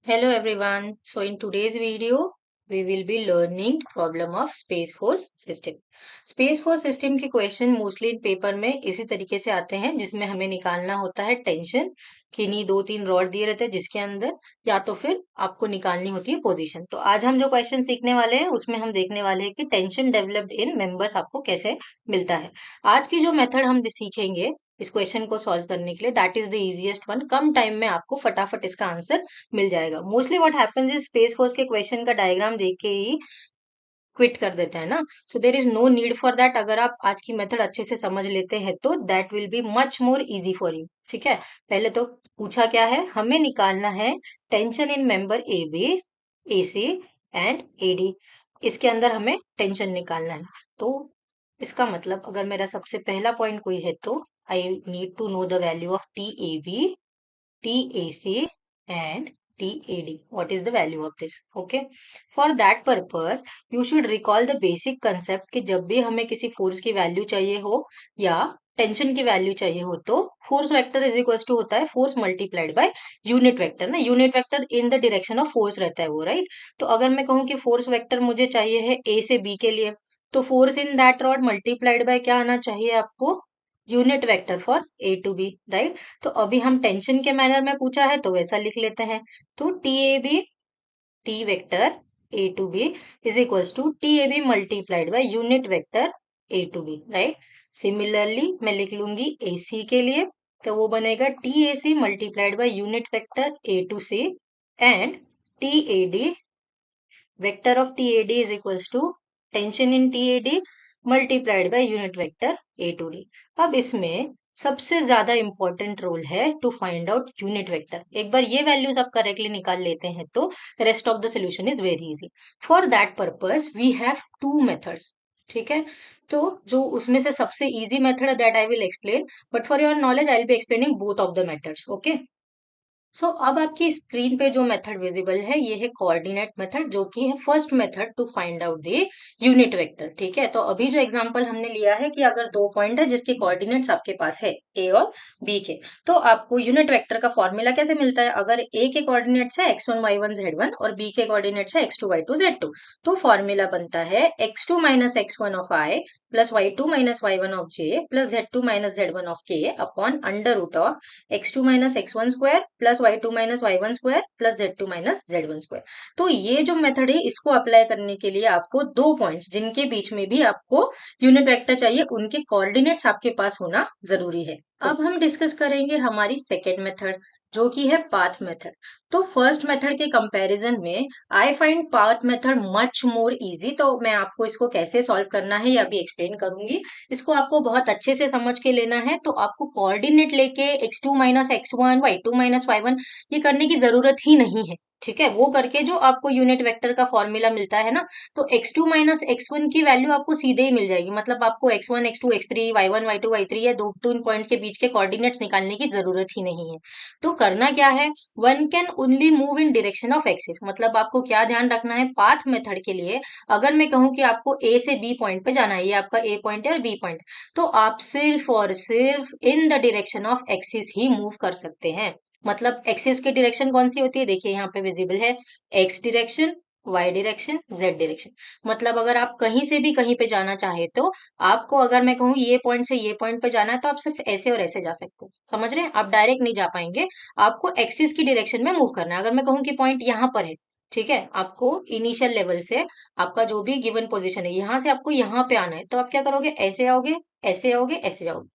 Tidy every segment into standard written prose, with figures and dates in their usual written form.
Hello everyone. So in today's video, we will be learning problem of Space Force System. Space Force System के question mostly in paper में इसी तरीके से आते हैं जिसमें हमें निकालना होता है टेंशन। किन्हीं दो तीन रॉड दिए रहते हैं जिसके अंदर या तो फिर आपको निकालनी होती है पोजीशन। तो आज हम जो क्वेश्चन सीखने वाले हैं उसमें हम देखने वाले हैं कि टेंशन डेवलप्ड इन मेंबर्स आपको कैसे मिलता है। आज की जो मेथड हम सीखेंगे इस क्वेश्चन को सॉल्व करने के लिए that is the easiest one. कम टाइम में आपको फटाफट इसका आंसर मिल जाएगा। Mostly what happens is space force के क्वेश्चन का डायग्राम देख के ही क्विट कर देते हैं ना। So there is no need for that. अगर आप आज की मेथड अच्छे से समझ लेते हैं तो that will be much more easy for you. ठीक है, पहले तो पूछा क्या है, हमें निकालना है tension in member A B, A C and A D. इसके अंदर हमें टेंशन निकालना है। तो इसका मतलब अगर मेरा सबसे पहला पॉइंट कोई है तो I need to know the value of T A B, TAC and TAD. What is the value of this? Okay. For that purpose, you should recall the basic concept कि जब भी हमें किसी फोर्स की value चाहिए हो या tension की वैल्यू चाहिए हो तो force vector is equal to होता है force multiplied by unit vector ना। Unit vector in the direction of force रहता है वो, राइट। तो अगर मैं कहूँ कि फोर्स वेक्टर मुझे चाहिए है ए से बी के लिए, तो force in that rod multiplied by क्या आना चाहिए आपको, unit vector for A to B, right. तो अभी हम टेंशन के मैनर में पूछा है तो वैसा लिख लेते हैं। तो T A B, T vector A to B is equals to T A B multiplied by unit vector A to B, right. Similarly मैं लिख लूंगी ए सी के लिए, तो वो बनेगा T A C multiplied by unit vector A to C and T A D, vector of T A D is equals to tension in T A D multiplied by unit vector A to D. अब इसमें सबसे ज्यादा important role है to find out unit vector. एक बार ये values आप correctly निकाल लेते हैं तो rest of the solution is very easy. For that purpose we have two methods. ठीक है, तो जो उसमें से सबसे इजी मेथड है that I will explain, but for your knowledge I will be explaining both of the methods. Okay. So अब आपकी स्क्रीन पे जो मेथड विजिबल है ये है कोऑर्डिनेट मेथड, जो कि है first method to find out the unit vector. ठीक है, तो अभी जो एग्जांपल हमने लिया है कि अगर दो पॉइंट है जिसके कोऑर्डिनेट्स आपके पास है ए और बी के, तो आपको यूनिट वेक्टर का फॉर्मूला कैसे मिलता है। अगर ए के कोऑर्डिनेट्स है x1 y1 z1 और बी के कोऑर्डिनेट्स है x2 y2 z2, तो फॉर्मूला बनता है x2 minus x1 of i plus y2 minus y1 of j plus z2 minus z1 of k upon under root of x2 minus x1 square plus y2 minus y1 square plus z2 minus z1 square. तो ये जो method है इसको apply करने के लिए आपको दो पॉइंट्स जिनके बीच में भी आपको यूनिट वेक्टर चाहिए उनके कोऑर्डिनेट्स आपके पास होना जरूरी है। अब हम डिस्कस करेंगे हमारी सेकेंड मेथड जो कि है पाथ मेथड। तो फर्स्ट मेथड के कंपैरिजन में I find path method much more easy. तो मैं आपको इसको कैसे सॉल्व करना है या भी एक्सप्लेन करूंगी। इसको आपको बहुत अच्छे से समझ के लेना है। तो आपको कोऑर्डिनेट लेके x2 minus x1 y2 minus y1 ये करने की जरूरत ही नहीं है। ठीक है, वो करके जो आपको यूनिट वेक्टर का फॉर्मूला मिलता है ना, तो x2 माइनस x1 की वैल्यू आपको सीधे ही मिल जाएगी। मतलब आपको x1 x2 x3 y1 y2 y3 या दो तीन पॉइंट के बीच के कोऑर्डिनेट्स निकालने की जरूरत ही नहीं है। तो करना क्या है, one can only move in direction of axis. मतलब आपको क्या ध्यान रखना है पाथ मेथड के लिए, अगर मैं कहूं कि आपको ए से बी पॉइंट पे जाना है, ये आपका ए पॉइंट है और बी पॉइंट, तो आप सिर्फ और सिर्फ इन the direction of axis he move कर सकते हैं। मतलब एक्सिस की डायरेक्शन कौन सी होती है, देखिए यहाँ पे विजिबल है X direction, Y direction, Z direction. मतलब अगर आप कहीं से भी कहीं पे जाना चाहे तो आपको, अगर मैं कहूँ ये पॉइंट से ये पॉइंट पे जाना है तो आप सिर्फ ऐसे और ऐसे जा सकते हो। समझ रहे हैं, आप डायरेक्ट नहीं जा पाएंगे। आपको एक्सिस की डायरेक्शन में मूव करना है। अगर मैं कहूँ कि पॉइंट यहाँ पर है, ठीक है, आपको इनिशियल लेवल से आपका जो भी गिवन पोजीशन है यहाँ से आपको यहाँ पे आना है, तो आप क्या करोगे, ऐसे आओगे, ऐसे आओगे, ऐसे जाओगे।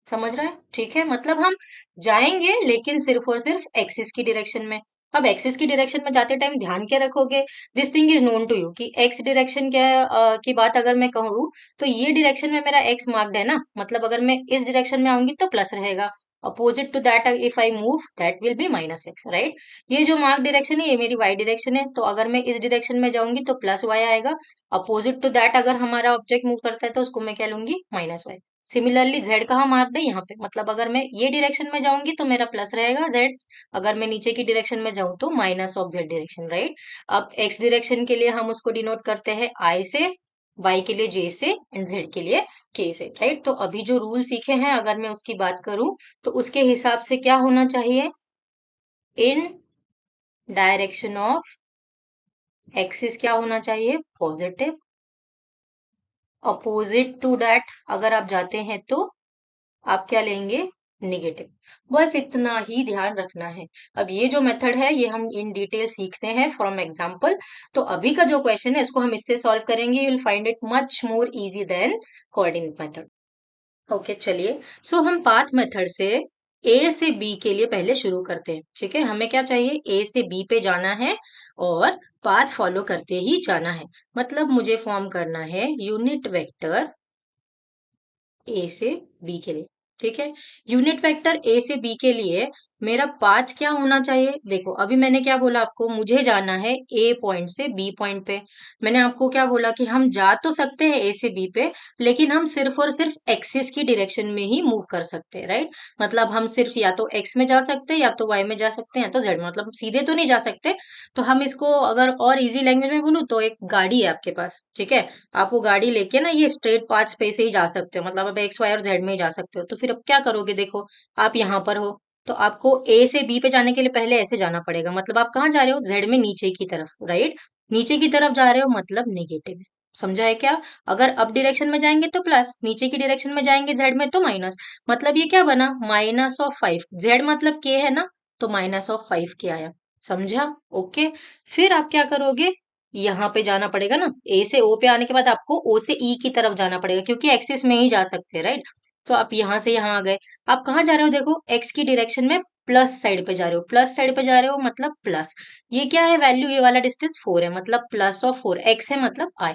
समझ रहा है, ठीक है। मतलब हम जाएंगे लेकिन सिर्फ और सिर्फ एक्सिस की डायरेक्शन में। अब एक्सिस की डायरेक्शन में जाते टाइम ध्यान क्या रखोगे, this thing is known to you कि एक्स डायरेक्शन क्या की बात अगर मैं कहूँ तो ये डायरेक्शन में मेरा एक्स मार्क्ड है ना। मतलब अगर मैं इस डायरेक्शन में आऊंगी तो प्लस रहेगा, opposite to that if I move that will be minus X, right. ये जो मार्क डायरेक्शन है ये मेरी वाई डायरेक्शन है, तो अगर मैं इस डायरेक्शन में जाऊंगी तो प्लस वाई आएगा। अपोजिट टू दैट अगर हमारा ऑब्जेक्ट मूव करता है तो उसको मैं क्या लूंगी, माइनस वाई। सिमिलरली जेड कहाँ मार्क्ड है, यहाँ पे। मतलब अगर मैं ये डायरेक्शन में जाऊंगी तो मेरा प्लस रहेगा जेड, अगर मैं नीचे की डायरेक्शन में जाऊं तो minus of Z direction, right. अब एक्स डायरेक्शन के लिए हम उसको डिनोट करते हैं आई से, वाई के लिए जे से एंड जेड के लिए के से, राइट। तो अभी जो रूल सीखे हैं अगर मैं उसकी बात करूं तो उसके हिसाब से क्या होना चाहिए, इन डायरेक्शन ऑफ एक्सिस क्या होना चाहिए, पॉजिटिव। अपोजिट टू दैट अगर आप जाते हैं तो आप क्या लेंगे, निगेटिव। बस इतना ही ध्यान रखना है। अब ये जो मेथड है ये हम इन डिटेल सीखते हैं फ्रॉम एग्जांपल। तो अभी का जो क्वेश्चन है इसको हम इससे सॉल्व करेंगे, you will find it much more easy then coordinate method. Okay चलिए, सो हम पाथ मेथड से ए से बी के लिए पहले शुरू करते हैं। ठीक है, हमें क्या चाहिए, ए से बी पे जाना है और पाथ फॉलो करते ही जाना है। मतलब मुझे फॉर्म करना है यूनिट वेक्टर ए से बी के लिए। ठीक है, यूनिट वेक्टर ए से बी के लिए मेरा पाथ क्या होना चाहिए, देखो अभी मैंने क्या बोला आपको, मुझे जाना है ए पॉइंट से बी पॉइंट पे। मैंने आपको क्या बोला कि हम जा तो सकते हैं ए से बी पे, लेकिन हम सिर्फ और सिर्फ एक्सिस की डायरेक्शन में ही मूव कर सकते हैं, राइट। मतलब हम सिर्फ या तो एक्स में जा सकते हैं, या तो वाई में जा सकते हैं, या तो जेड में, मतलब सीधे तो नहीं जा सकते। तो हम इसको अगर और इजी लैंग्वेज में बोलूँ तो एक गाड़ी है आपके पास, ठीक है, आप वो गाड़ी लेके ना ये स्ट्रेट पाथ पे से ही जा सकते हो, मतलब अब एक्स वाई और जेड में ही जा सकते हो। तो फिर अब क्या करोगे, देखो आप यहाँ पर हो, तो आपको ए से बी पे जाने के लिए पहले ऐसे जाना पड़ेगा। मतलब आप कहाँ जा रहे हो, जेड में नीचे की तरफ, राइट। नीचे की तरफ जा रहे हो मतलब नेगेटिव है, समझा है क्या। अगर अप डायरेक्शन में जाएंगे तो प्लस, नीचे की डायरेक्शन में जाएंगे जेड में तो माइनस। मतलब ये क्या बना, -5। जेड मतलब के है ना, तो -5 के आया, समझा। ओके, फिर आप क्या करोगे, यहाँ पे जाना पड़ेगा ना, ए से ओ पे आने के बाद आपको ओ से ई की तरफ जाना पड़ेगा, क्योंकि एक्सिस में ही जा सकते हैं, राइट। तो आप यहाँ से यहाँ आ गए। आप कहाँ जा रहे हो, देखो एक्स की डायरेक्शन में प्लस साइड पे जा रहे हो, प्लस साइड पे जा रहे हो मतलब प्लस। ये क्या है वैल्यू, ये वाला डिस्टेंस 4 है, मतलब +4, एक्स है मतलब आई,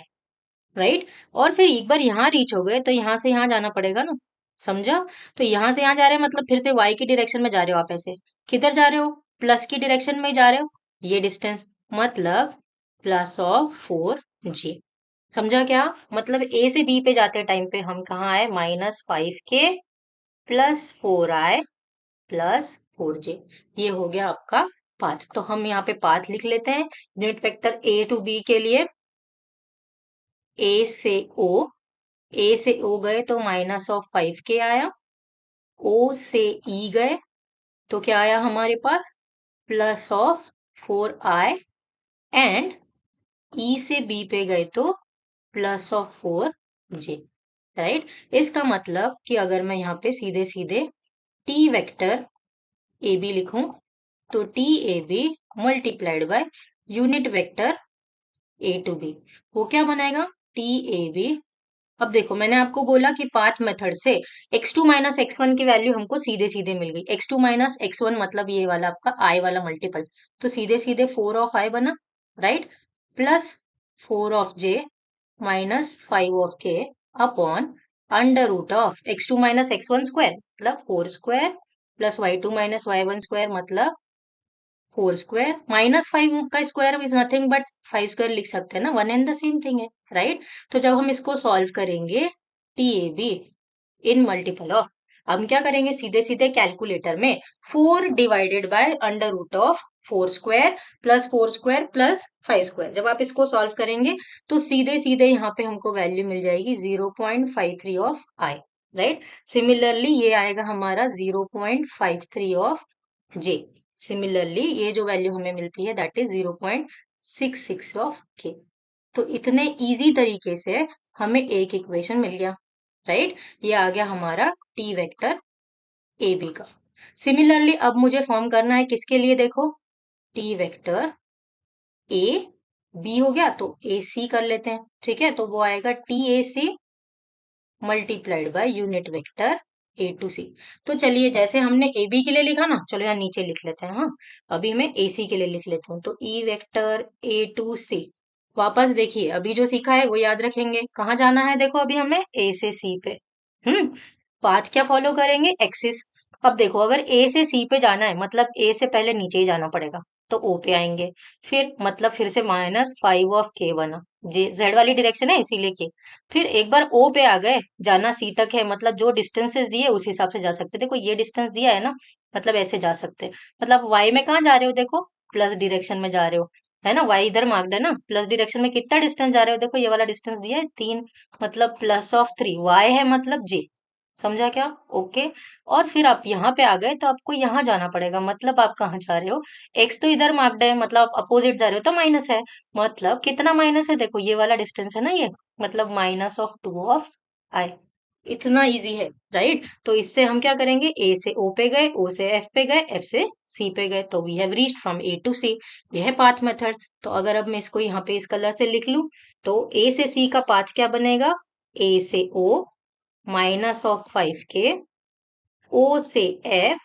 राइट। और फिर एक बार यहाँ रीच हो गए तो यहाँ से यहाँ जाना पड़ेगा ना, समझा। तो यहाँ से यहाँ जा रहे हैं मतलब फिर से वाई की डायरेक्शन में जा रहे हो, आप ऐसे किधर जा रहे हो, प्लस की डायरेक्शन में ही जा रहे हो, ये डिस्टेंस मतलब +4g। समझा क्या, मतलब ए से बी पे जाते टाइम पे हम कहाँ आए, -5k +4i +4j। ये हो गया आपका पाथ। तो हम यहाँ पे पाथ लिख लेते हैं, unit vector A to B के लिए, ए से ओ, ए से ओ गए तो -5k आया, ओ से ई गए तो क्या आया हमारे पास, +4i, एंड ई से बी पे गए तो +4j, राइट। इसका मतलब कि अगर मैं यहाँ पे सीधे सीधे टी वेक्टर ए बी लिखूं, तो T A B multiplied by unit vector A to B, वो क्या बनाएगा, टी ए बी। अब देखो मैंने आपको बोला कि पाथ मेथड से x2 माइनस x1 की वैल्यू हमको सीधे सीधे मिल गई। x2 माइनस x1 मतलब ये वाला आपका i वाला मल्टीपल, तो सीधे सीधे 4 ऑफ i बना, right, plus 4 of j minus 5 of k upon under root of x2 minus x1 square मतलब 4 square, plus y2 minus y1 square मतलब 4 स्क्वायर, -5 का square is nothing but 5 square लिख सकते हैं ना, one and the same thing है, right. तो जब हम इसको सॉल्व करेंगे T A B in multiple of, हम क्या करेंगे, सीधे सीधे कैलकुलेटर में 4 divided by under root of 4 square plus 4 square plus 5 square, जब आप इसको सॉल्व करेंगे तो सीधे सीधे यहाँ पे हमको वैल्यू मिल जाएगी 0.53 ऑफ आई, राइट। सिमिलरली ये आएगा हमारा 0.53 ऑफ जे। सिमिलरली ये जो वैल्यू हमें मिलती है दैट इज 0.66 ऑफ के। तो इतने इजी तरीके से हमें एक इक्वेशन मिल गया, राइट। ये आ गया हमारा टी वेक्टर ए बी का। सिमिलरली अब मुझे फॉर्म करना है किसके लिए, देखो टी वेक्टर ए बी हो गया तो ए सी कर लेते हैं, ठीक है। तो वो आएगा T A C multiplied by unit vector A to C. तो चलिए जैसे हमने ए बी के लिए लिखा ना, चलो यहाँ नीचे लिख लेते हैं, हाँ अभी मैं ए सी के लिए लिख लेती हूँ, तो ई वेक्टर ए टू सी। वापस देखिए अभी जो सीखा है वो याद रखेंगे, कहाँ जाना है, देखो अभी हमें ए से सी पे, पाथ क्या फॉलो करेंगे, एक्सिस। अब देखो अगर ए से सी पे जाना है मतलब ए से पहले नीचे ही जाना पड़ेगा, तो ओ पे आएंगे, फिर मतलब फिर से -5 ऑफ के बना, जे जेड वाली डायरेक्शन है इसीलिए के। फिर एक बार ओ पे आ गए, जाना सी तक है, मतलब जो डिस्टेंसेस दिए उस हिसाब से जा सकते, देखो ये डिस्टेंस दिया है ना, मतलब ऐसे जा सकते। मतलब वाई में कहाँ जा रहे हो, देखो प्लस डायरेक्शन में जा रहे हो, है ना, वाई इधर मार्क्ड है ना, प्लस डायरेक्शन में कितना डिस्टेंस जा रहे हो, देखो ये वाला डिस्टेंस दिया है 3, मतलब +3, वाई है मतलब जे, समझा क्या? ओके। और फिर आप यहाँ पे आ गए तो आपको यहाँ जाना पड़ेगा, मतलब आप कहाँ जा रहे हो? एक्स तो इधर मार्क्ड है, मतलब आप अपोजिट जा रहे हो तो माइनस है। मतलब कितना माइनस है? देखो ये वाला डिस्टेंस है ना ये, मतलब -2 ऑफ इतना इजी है, राइट? तो इससे हम क्या करेंगे, ए से ओ पे गए, ओ से एफ पे गए, एफ से सी पे गए, तो we have reached from A to C. यह है पाथ मेथड। तो अगर अब मैं इसको यहाँ पे इस कलर से लिख लूं, तो ए से सी का पाथ क्या बनेगा? ए से ओ -5 के, ओ से एफ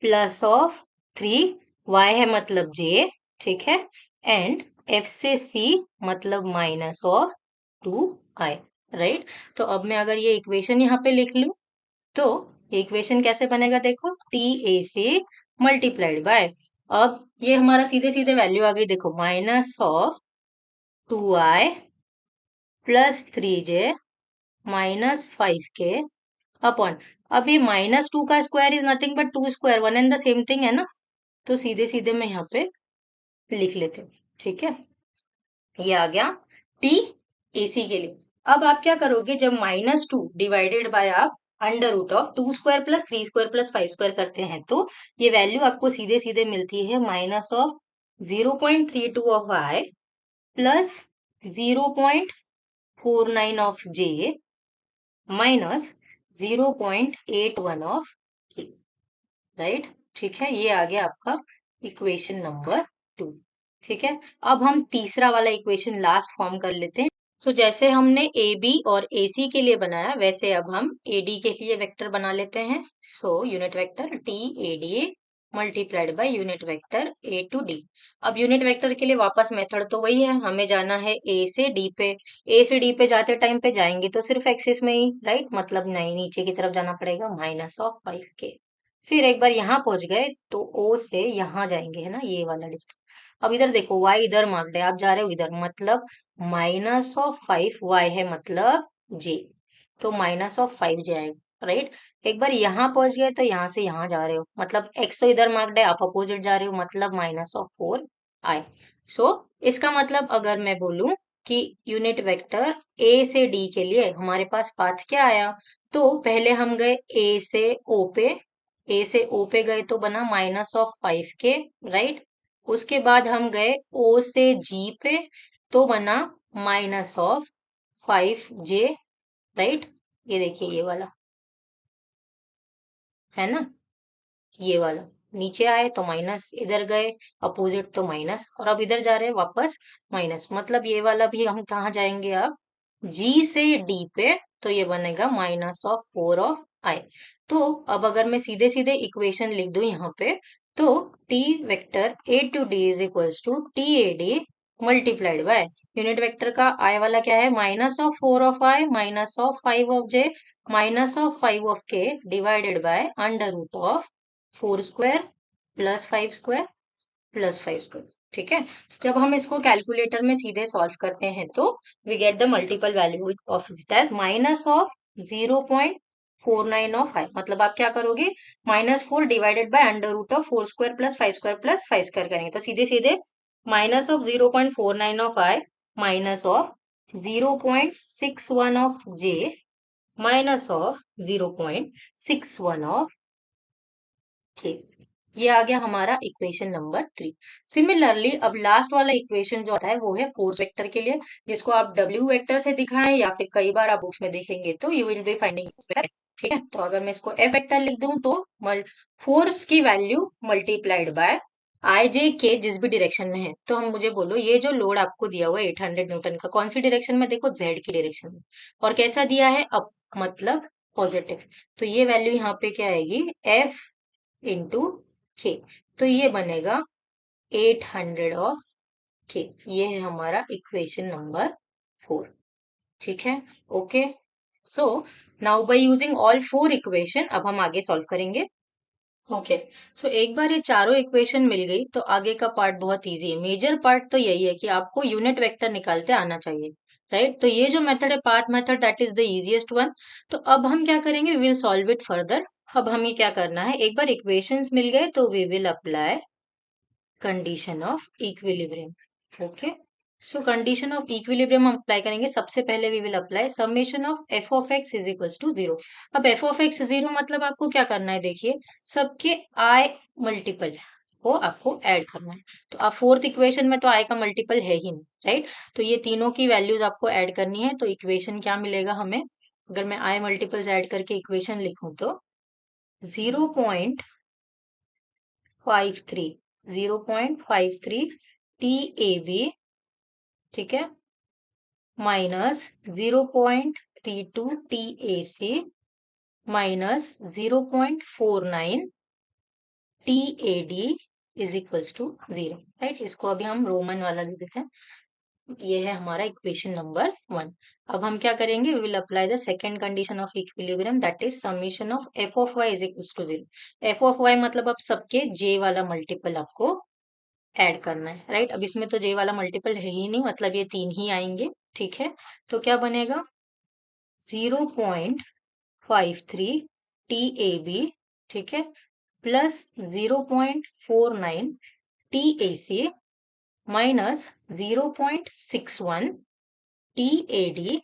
+3, वाई है मतलब जे, ठीक है, एंड एफ से सी मतलब -2i, राइट? तो अब मैं अगर ये इक्वेशन यहाँ पे लिख लूं, तो ये इक्वेशन कैसे बनेगा? देखो, T A C multiplied by, अब ये हमारा सीधे सीधे वैल्यू आ गई, देखो -2i +3j -5k अपॉन, अब ये -2 का square is nothing but 2 square, one and the same thing है ना। तो सीधे सीधे मैं यहाँ पे लिख लेते हूँ, ठीक है। ये आ गया टी एसी के लिए। अब आप क्या करोगे, जब -2 डिवाइडेड बाय आप √2² + 3² + 5² करते हैं, तो ये वैल्यू आपको सीधे सीधे मिलती है -0.32 of I plus 0.49 of J -0.81 of के, राइट? ठीक है, ये आ गया आपका इक्वेशन नंबर 2। ठीक है, अब हम तीसरा वाला इक्वेशन लास्ट फॉर्म कर लेते हैं। सो जैसे हमने ए बी और ए सी के लिए बनाया, वैसे अब हम ए डी के लिए वेक्टर बना लेते हैं। So unit vector T A D multiplied by unit vector A to D. अब यूनिट वेक्टर के लिए वापस मेथड तो वही है, हमें जाना है ए से डी पे। ए से डी पे जाते टाइम पे जाएंगे तो सिर्फ एक्सिस में ही, राइट? मतलब नहीं, नीचे की तरफ जाना पड़ेगा, -5k। फिर एक बार यहाँ पहुंच गए तो ओ से यहाँ जाएंगे, है ना, ये वाला डिस्टेंस। अब इधर देखो, वाई इधर मार्क्ड है, आप जा रहे हो इधर, मतलब -5, वाई है मतलब जे, तो -5 जे आएगा, राइट? एक बार यहाँ पहुंच गए तो यहाँ से यहाँ जा रहे हो, मतलब एक्स तो इधर मार्क्ड है, आप अपोजिट जा रहे हो, मतलब -4i। सो इसका मतलब अगर मैं बोलूं कि यूनिट वेक्टर ए से डी के लिए हमारे पास पाथ क्या आया, तो पहले हम गए ए से ओ पे, ए से ओ पे गए तो बना -5k, राइट? उसके बाद हम गए ओ से जी पे, तो बना -5j, राइट? ये देखिए ये वाला, है ना, ये वाला। नीचे आए तो माइनस, इधर गए अपोजिट तो माइनस, और अब इधर जा रहे हैं वापस माइनस, मतलब ये वाला भी हम कहाँ जाएंगे अब? जी से डी पे, तो ये बनेगा -4 ऑफ आई। तो अब अगर मैं सीधे सीधे इक्वेशन लिख दूं यहाँ पे, तो T vector A to D is equals to T A D multiplied by unit vector का आई वाला क्या है, -4 of I -5 of J -5 of K divided by √4² +5² +5²। ठीक है, जब हम इसको कैलकुलेटर में सीधे सॉल्व करते हैं तो we get the multiple value of it as -0.49 of I. मतलब आप क्या करोगे, -4 डिवाइडेड बाय √4² +5² +5² करेंगे, तो सीधे सीधे -0.49 of I -0.61 of J -0.61 of के। ये आ गया हमारा इक्वेशन नंबर 3। सिमिलरली अब लास्ट वाला इक्वेशन जो आता है वो है फोर्स वेक्टर के लिए, जिसको आप डब्ल्यू वेक्टर से दिखाएं या फिर कई बार आप बुक्स में देखेंगे तो यू विल बी फाइंडिंग। ठीक है, तो अगर मैं इसको एफ वेक्टर लिख दूं तो फोर्स की वैल्यू मल्टीप्लाइड बाय आई जे के जिस भी डायरेक्शन में है। तो हम मुझे बोलो, ये जो लोड आपको दिया हुआ है 800 न्यूटन का, कौन सी डायरेक्शन में? देखो जेड की डायरेक्शन में, और कैसा दिया है? अप, मतलब पॉजिटिव। तो ये वैल्यू यहाँ पे क्या आएगी, एफ इंटू के, तो ये बनेगा 800 ऑफ के। ये है हमारा इक्वेशन नंबर 4। ठीक है, okay. So now by using all 4 equation अब हम आगे सॉल्व करेंगे। ओके, सो एक बार ये चारों इक्वेशन मिल गई तो आगे का पार्ट बहुत इजी है। मेजर पार्ट तो यही है कि आपको यूनिट वेक्टर निकालते आना चाहिए, राइट? तो ये जो मेथड है path method, that is the easiest one. तो अब हम क्या करेंगे, we will solve it further. अब हमें क्या करना है, एक बार इक्वेशंस मिल गए तो we will apply condition of equilibrium. Okay, so condition of equilibrium हम अप्लाई करेंगे। सबसे पहले we will apply summation of F of X is equal to 0। अब एफ ऑफ एक्स 0 मतलब आपको क्या करना है, देखिए सबके आई मल्टीपल को आपको ऐड करना है। तो अब फोर्थ इक्वेशन में तो आई का मल्टीपल है ही नहीं, राइट। तो ये तीनों की वैल्यूज आपको ऐड करनी है। तो इक्वेशन क्या मिलेगा हमें, अगर मैं आई मल्टीपल्स ऐड करके इक्वेशन लिखूं तो 0.53 0.53 टी ए बी, ठीक है, minus 0.32 T A C minus 0.49 T A D is equals to 0, right. इसको अभी हम रोमन वाला लिख देते हैं। ये है हमारा इक्वेशन नंबर 1। अब हम क्या करेंगे, we will apply the second condition of equilibrium, that is summation of F of Y is equals to 0। F of Y मतलब अब सबके जे वाला मल्टीपल आपको ऐड करना है, राइट। अब इसमें तो जे वाला मल्टीपल है ही नहीं, मतलब ये 3 ही आएंगे, ठीक है। तो क्या बनेगा 0.53 टी ए बी, ठीक है, plus 0.49 T A C minus 0.61 T A D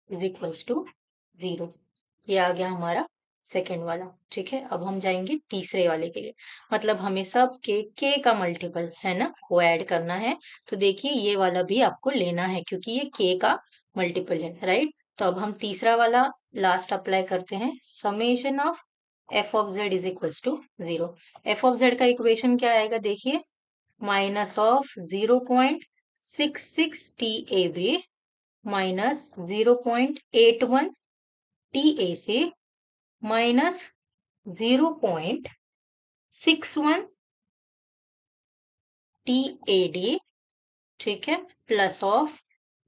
is equals to 0। ये आ गया हमारा सेकेंड वाला, ठीक है। अब हम जाएंगे तीसरे वाले के लिए, मतलब हमें सब के का मल्टीपल है ना वो ऐड करना है। तो देखिए ये वाला भी आपको लेना है क्योंकि ये के का मल्टीपल है, राइट। तो अब हम तीसरा वाला लास्ट अप्लाई करते हैं, summation of F of Z is equals to 0। F of Z का इक्वेशन क्या आएगा, देखिए minus of 0.66 T A B minus 0.81 T A C minus 0.61 T A D, ठीक है, plus of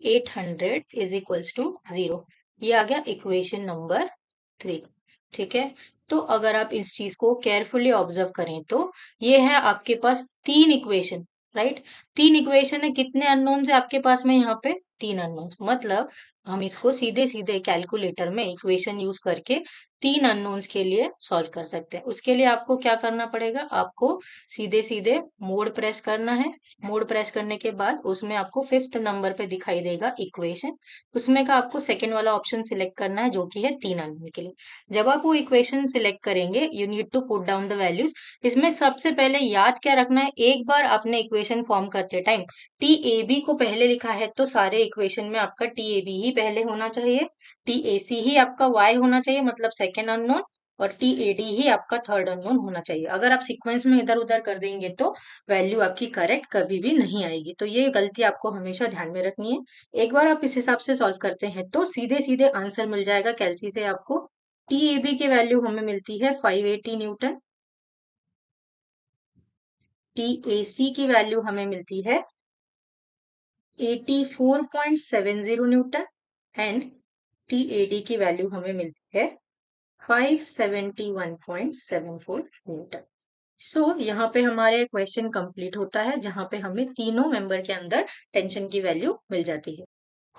800 is equals to 0। ये आ गया इक्वेशन नंबर 3, ठीक है। तो अगर आप इस चीज को केयरफुली ऑब्जर्व करें तो ये है आपके पास 3 इक्वेशन, राइट। 3 इक्वेशन है, कितने अननोन्स है आपके पास में यहाँ पे 3 अननोन्स, मतलब हम इसको सीधे सीधे कैलकुलेटर में इक्वेशन यूज करके 3 अननोन्स के लिए सॉल्व कर सकते हैं। उसके लिए आपको क्या करना पड़ेगा, आपको सीधे सीधे मोड प्रेस करना है। मोड प्रेस करने के बाद उसमें आपको 5th नंबर पे दिखाई देगा इक्वेशन, उसमें का आपको सेकेंड वाला ऑप्शन सिलेक्ट करना है जो कि है 3 अननोन के लिए। जब आप वो इक्वेशन सिलेक्ट करेंगे you need to put down the values. इसमें सबसे पहले याद क्या रखना है, एक बार आपने इक्वेशन फॉर्म करते टाइम टी ए बी को पहले लिखा है तो सारे इक्वेशन में आपका टी ए बी ही पहले होना चाहिए, टी ए सी ही आपका वाई होना चाहिए मतलब सेकेंड अननोन, और टी ए डी ही आपका थर्ड अननोन होना चाहिए। अगर आप सीक्वेंस में इधर उधर कर देंगे तो वैल्यू आपकी करेक्ट कभी भी नहीं आएगी। तो ये गलती आपको हमेशा ध्यान में रखनी है। एक बार आप इस हिसाब से सॉल्व करते हैं तो सीधे सीधे आंसर मिल जाएगा कैलसी से आपको। टी ए बी की वैल्यू हमें मिलती है 580 न्यूटन, टी ए सी की वैल्यू हमें मिलती है 84.70 Newton and T A D की वैल्यू हमें मिलती है 571.74 न्यूटन। सो यहाँ पे हमारे क्वेश्चन कंप्लीट होता है जहां पे हमें तीनों मेंबर के अंदर टेंशन की वैल्यू मिल जाती है।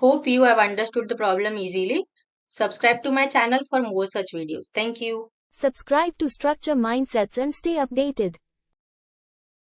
Hope you have understood the problem easily. Subscribe to my channel for more such videos. Thank you. Subscribe to Structure Mindsets and stay updated.